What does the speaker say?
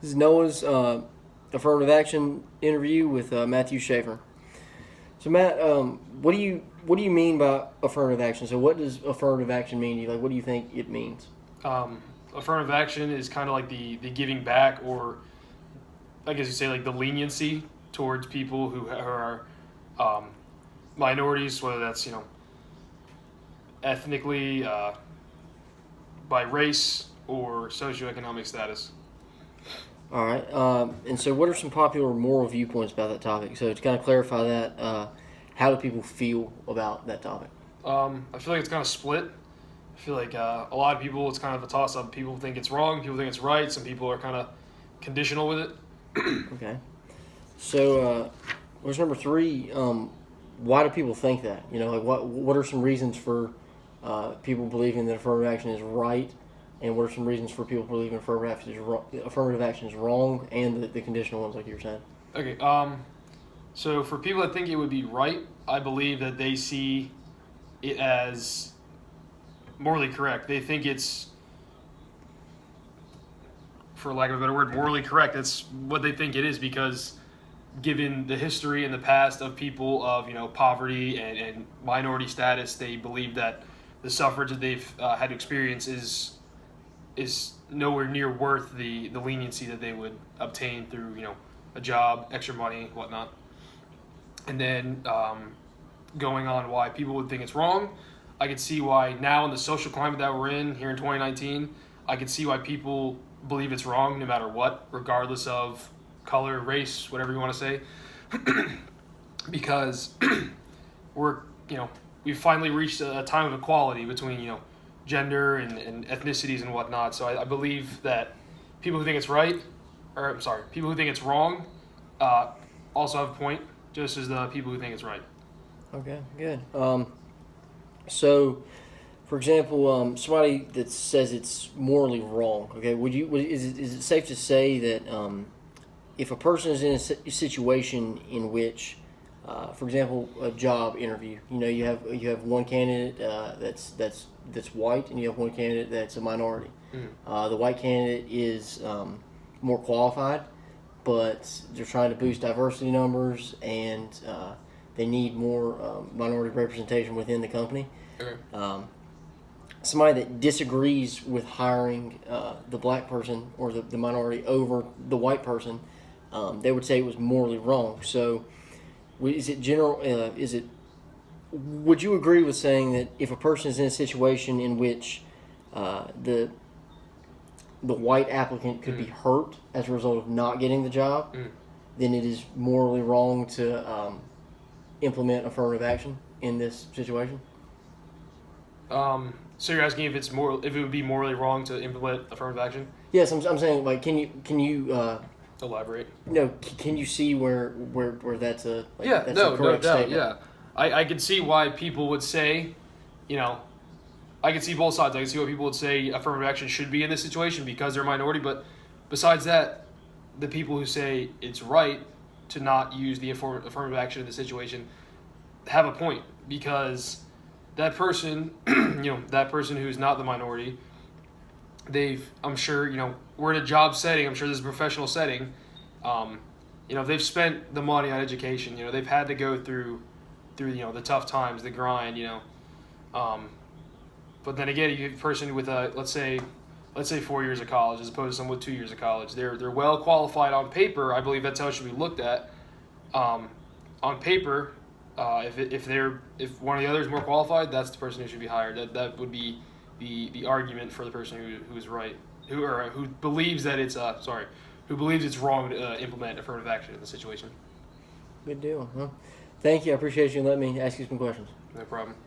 This is Noah's affirmative action interview with Matthew Schaefer. So Matt, what do you mean by affirmative action? So what does affirmative action mean to you? Like, what do you think it means? Affirmative action is kind of like the giving back, or I guess you say like the leniency towards people who are minorities, whether that's ethnically, by race, or socioeconomic status. All right. And so what are some popular moral viewpoints about that topic? So to kind of clarify that, how do people feel about that topic? I feel like it's kind of split. I feel like a lot of people, it's kind of a toss-up. People think it's wrong, people think it's right. Some people are kind of conditional with it. Okay. So what's number 3? Why do people think that? Like what are some reasons for people believing that affirmative action is right, and what are some reasons for people believing affirmative action is wrong, and the conditional ones, like you were saying? Okay. So for people that think it would be right, I believe that they see it as morally correct. They think it's, for lack of a better word, morally correct. That's what they think it is, because given the history in the past of people of poverty and minority status, they believe that the suffrage that they've had to experience is nowhere near worth the leniency that they would obtain through a job, extra money, whatnot. And then going on why people would think it's wrong, I could see why now in the social climate that we're in here in 2019, I could see why people believe it's wrong no matter what, regardless of color, race, whatever you want to say. Because we've finally reached a time of equality between gender and ethnicities and whatnot. So I believe that people who think it's right, people who think it's wrong, also have a point, just as the people who think it's right. Okay, good. So, for example, somebody that says it's morally wrong. Okay, is it safe to say that if a person is in a situation in which, for example, a job interview, you have one candidate that's white, and you have one candidate that's a minority. The white candidate is more qualified, but they're trying to boost diversity numbers, and they need more minority representation within the company. Okay. Somebody that disagrees with hiring the black person or the minority over the white person, they would say it was morally wrong. So, is it general? Would you agree with saying that if a person is in a situation in which the white applicant could be hurt as a result of not getting the job, then it is morally wrong to implement affirmative action in this situation? So you're asking if if it would be morally wrong to implement affirmative action? Yes, I'm saying, like, can you elaborate? Can you see where that's a that's a correct statement? Yeah. I can see why people would say, I can see both sides. I can see why people would say affirmative action should be in this situation because they're a minority. But besides that, the people who say it's right to not use the affirmative action in the situation have a point, because that person, that person who's not the minority, I'm sure, we're in a job setting. I'm sure this is a professional setting. They've spent the money on education. They've had to go through the tough times, the grind. But then again, you have a person with let's say 4 years of college as opposed to someone with 2 years of college. They're well qualified on paper. I believe that's how it should be looked at. On paper, if one of the others is more qualified, that's the person who should be hired. That would be the argument for the person who is right, who believes that it's who believes it's wrong to implement affirmative action in the situation. Good deal. Huh? Thank you. I appreciate you letting me ask you some questions. No problem.